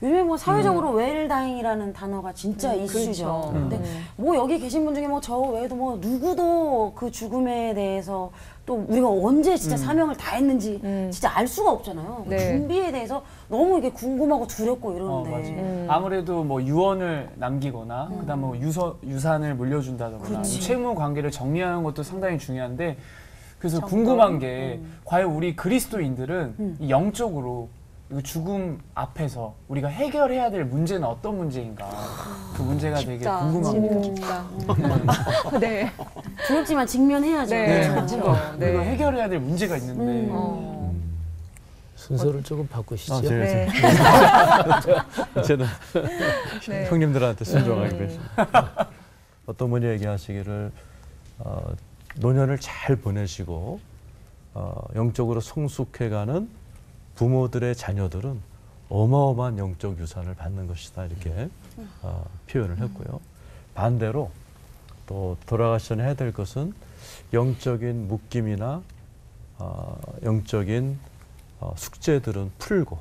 요즘에 뭐 사회적으로 웰다잉이라는 단어가 진짜 이슈죠. 근데 뭐 여기 계신 분 중에 뭐 저 외에도 뭐 누구도 그 죽음에 대해서 또 우리가 언제 진짜 사명을 다했는지 진짜 알 수가 없잖아요. 그 준비에 대해서 너무 이게 궁금하고 두렵고 이러는데. 아무래도 뭐 유언을 남기거나 그다음 뭐 유산을 물려준다거나 뭐 채무 관계를 정리하는 것도 상당히 중요한데 그래서 궁금한 게 과연 우리 그리스도인들은 이 영적으로 이 죽음 앞에서 우리가 해결해야 될 문제는 어떤 문제인가 그 문제가 되게 궁금합니다. 네. 두렵지만 직면해야죠. 네. 우리가 해결해야 될 문제가 있는데 순서를 조금 바꾸시죠. 네. 저는 네. 형님들한테 순종하기로 어떤 분이 얘기하시기를 노년을 잘 보내시고 영적으로 성숙해가는 부모들의 자녀들은 어마어마한 영적 유산을 받는 것이다 이렇게 표현을 했고요. 반대로 또 돌아가시 전에 해야 될 것은 영적인 묶임이나 영적인 숙제들은 풀고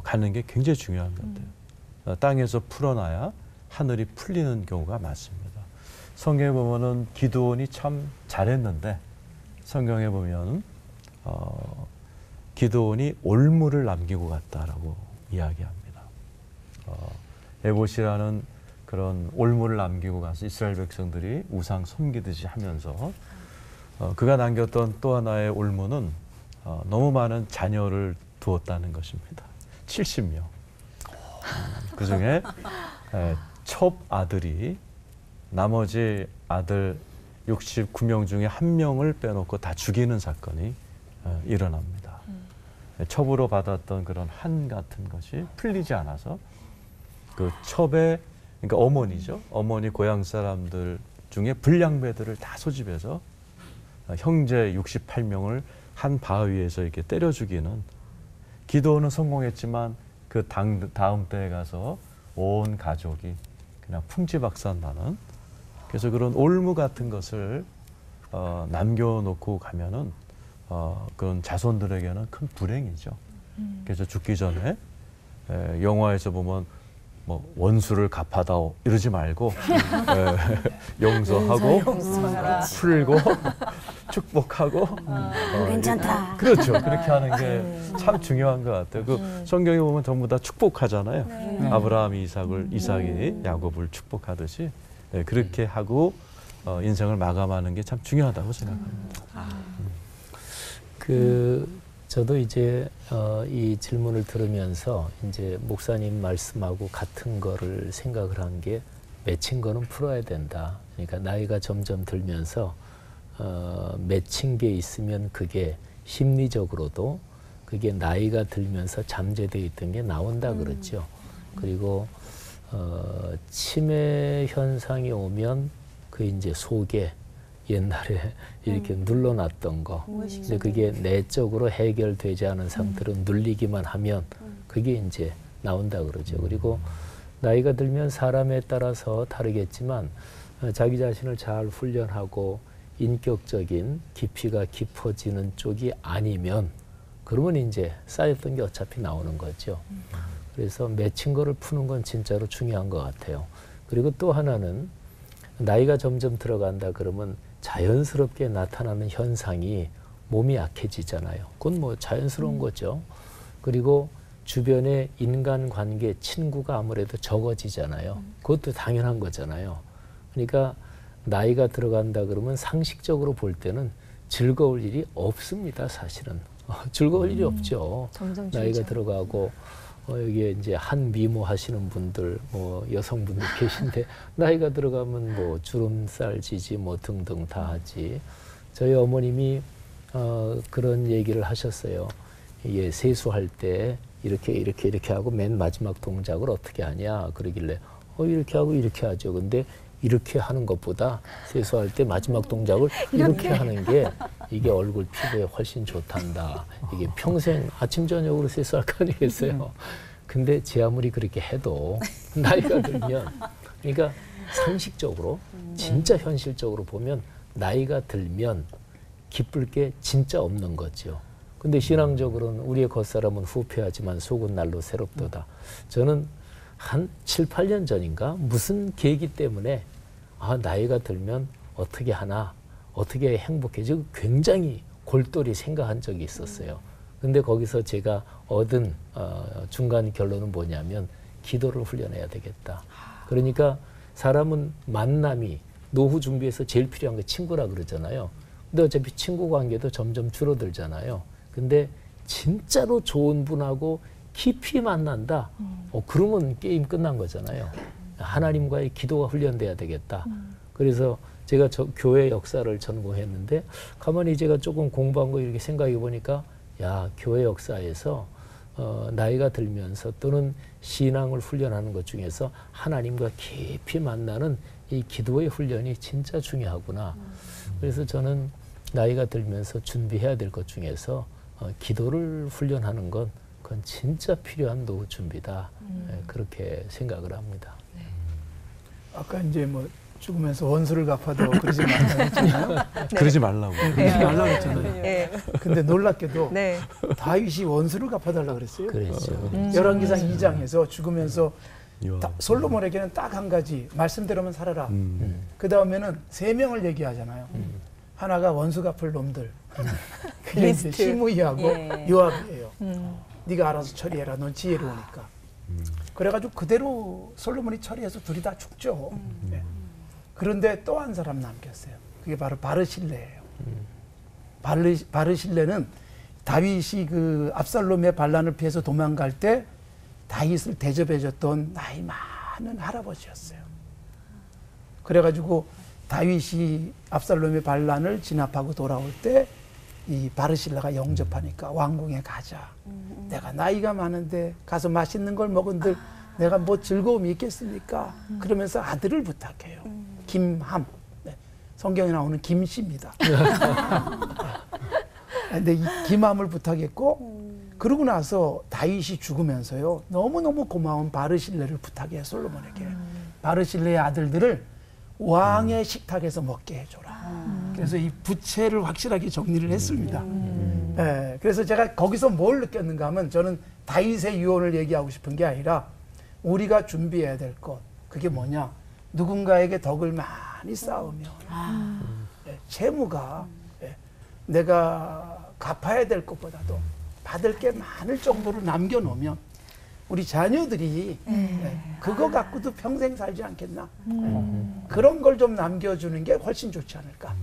가는 게 굉장히 중요한 것 같아요. 땅에서 풀어놔야 하늘이 풀리는 경우가 많습니다. 성경에 보면은 기드온이 참 잘했는데 성경에 보면 기드온이 올무를 남기고 갔다라고 이야기합니다. 에봇이라는 그런 올무를 남기고 가서 이스라엘 백성들이 우상 섬기듯이 하면서 그가 남겼던 또 하나의 올무는 너무 많은 자녀를 두었다는 것입니다. 70명. 그 중에 첩 아들이 나머지 아들 69명 중에 한 명을 빼놓고 다 죽이는 사건이 일어납니다. 첩으로 받았던 그런 한 같은 것이 풀리지 않아서 그 첩의 그러니까 어머니죠. 어머니 고향 사람들 중에 불량배들을 다 소집해서 형제 68명을 한 바위에서 이렇게 때려 죽이는 기도는 성공했지만 그 다음 때에 가서 온 가족이 그냥 풍지박산나는 그래서 그런 올무 같은 것을 남겨놓고 가면은 그런 자손들에게는 큰 불행이죠. 그래서 죽기 전에 영화에서 보면 뭐 원수를 갚아다오 이러지 말고 용서하고 풀고 축복하고 괜찮다. 그렇죠. 그렇게 하는 게 참 중요한 것 같아요. 그 성경에 보면 전부 다 축복하잖아요. 아브라함이 이삭이 야곱을 축복하듯이 그렇게 하고 인생을 마감하는 게 참 중요하다고 생각합니다. 저도 이제 이 질문을 들으면서 이제 목사님 말씀하고 같은 거를 생각을 한 게 맺힌 거는 풀어야 된다. 그러니까 나이가 점점 들면서 맺힌 게 있으면 그게 심리적으로도 그게 나이가 들면서 잠재되어 있던 게 나온다 그러죠. 그리고 치매 현상이 오면 그 이제 속에 옛날에 이렇게 눌러놨던 거 근데 그게 내적으로 해결되지 않은 상태로 눌리기만 하면 그게 이제 나온다 그러죠. 그리고 나이가 들면 사람에 따라서 다르겠지만 자기 자신을 잘 훈련하고 인격적인 깊이가 깊어지는 쪽이 아니면 그러면 이제 쌓였던 게 어차피 나오는 거죠. 그래서 맺힌 거를 푸는 건 진짜로 중요한 것 같아요. 그리고 또 하나는 나이가 점점 들어간다 그러면 자연스럽게 나타나는 현상이 몸이 약해지잖아요. 그건 뭐 자연스러운 거죠. 그리고 주변의 인간관계, 친구가 아무래도 적어지잖아요. 그것도 당연한 거잖아요. 그러니까 나이가 들어간다 그러면 상식적으로 볼 때는 즐거울 일이 없습니다. 사실은. 즐거울 일이 없죠. 나이가 들어가고 여기에 이제 한 미모 하시는 분들, 뭐 여성분들 계신데 나이가 들어가면 뭐 주름살 지지 뭐 등등 다 하지. 저희 어머님이 그런 얘기를 하셨어요. 이게 세수할 때 이렇게 하고 맨 마지막 동작을 어떻게 하냐 그러길래 이렇게 하고 이렇게 하죠. 근데 이렇게 하는 것보다 세수할 때 마지막 동작을 이렇게 하는 게 이게 얼굴 피부에 훨씬 좋단다. 이게 평생 아침 저녁으로 세수할 거 아니겠어요. 근데 제 아무리 그렇게 해도 나이가 들면 그러니까 상식적으로 진짜 현실적으로 보면 나이가 들면 기쁠 게 진짜 없는 거죠. 근데 신앙적으로는 우리의 겉사람은 후패하지만 속은 날로 새롭도다. 저는 한 7, 8년 전인가 무슨 계기 때문에 나이가 들면 어떻게 하나, 어떻게 행복해지고 굉장히 골똘히 생각한 적이 있었어요. 근데 거기서 제가 얻은 중간 결론은 뭐냐면 기도를 훈련해야 되겠다. 그러니까 사람은 만남이 노후 준비에서 제일 필요한 게 친구라 그러잖아요. 근데 어차피 친구 관계도 점점 줄어들잖아요. 근데 진짜로 좋은 분하고 깊이 만난다. 그러면 게임 끝난 거잖아요. 하나님과의 기도가 훈련돼야 되겠다. 그래서 제가 교회 역사를 전공했는데 가만히 제가 조금 공부한 거 이렇게 생각해 보니까 야, 교회 역사에서 나이가 들면서 또는 신앙을 훈련하는 것 중에서 하나님과 깊이 만나는 이 기도의 훈련이 진짜 중요하구나. 그래서 저는 나이가 들면서 준비해야 될 것 중에서 기도를 훈련하는 건 그건 진짜 필요한 노후 준비다. 그렇게 생각을 합니다. 아까 이제 뭐 죽으면서 원수를 갚아도 그러지 말라고 했잖아요. 그러지 말라고. 그러지 말라고 했잖아요. 네. 근데 놀랍게도 네. 다윗이 원수를 갚아달라 그랬어요. 그랬죠. 열왕기상 2장에서 죽으면서 이야. 솔로몬에게는 딱 한 가지 말씀대로만 살아라. 그 다음에는 3명을 얘기하잖아요. 하나가 원수 갚을 놈들. 그게 이제 시므이하고 예. 요압이에요. 네가 알아서 처리해라. 넌 지혜로우니까. 그래가지고 그대로 솔로몬이 처리해서 둘이 다 죽죠. 네. 그런데 또 한 사람 남겼어요. 그게 바로 바르실레예요. 바르실레는 다윗이 그 압살롬의 반란을 피해서 도망갈 때 다윗을 대접해줬던 나이 많은 할아버지였어요. 그래가지고 다윗이 압살롬의 반란을 진압하고 돌아올 때 이 바르실레가 영접하니까 왕궁에 가자. 내가 나이가 많은데 가서 맛있는 걸 먹은들 내가 뭐 즐거움이 있겠습니까? 그러면서 아들을 부탁해요. 김함. 네. 성경에 나오는 김씨입니다. 근데 이 김함을 부탁했고 그러고 나서 다윗이 죽으면서요. 너무너무 고마운 바르실레를 부탁해요. 솔로몬에게. 바르실레의 아들들을 왕의 식탁에서 먹게 해줘라. 그래서 이 부채를 확실하게 정리를 했습니다. 네, 그래서 제가 거기서 뭘 느꼈는가 하면 저는 다윗의 유언을 얘기하고 싶은 게 아니라 우리가 준비해야 될 것, 그게 뭐냐. 누군가에게 덕을 많이 쌓으면 채무가 내가 갚아야 될 것보다도 받을 게 많을 정도로 남겨놓으면 우리 자녀들이 그거 갖고도 평생 살지 않겠나. 그런 걸 좀 남겨주는 게 훨씬 좋지 않을까.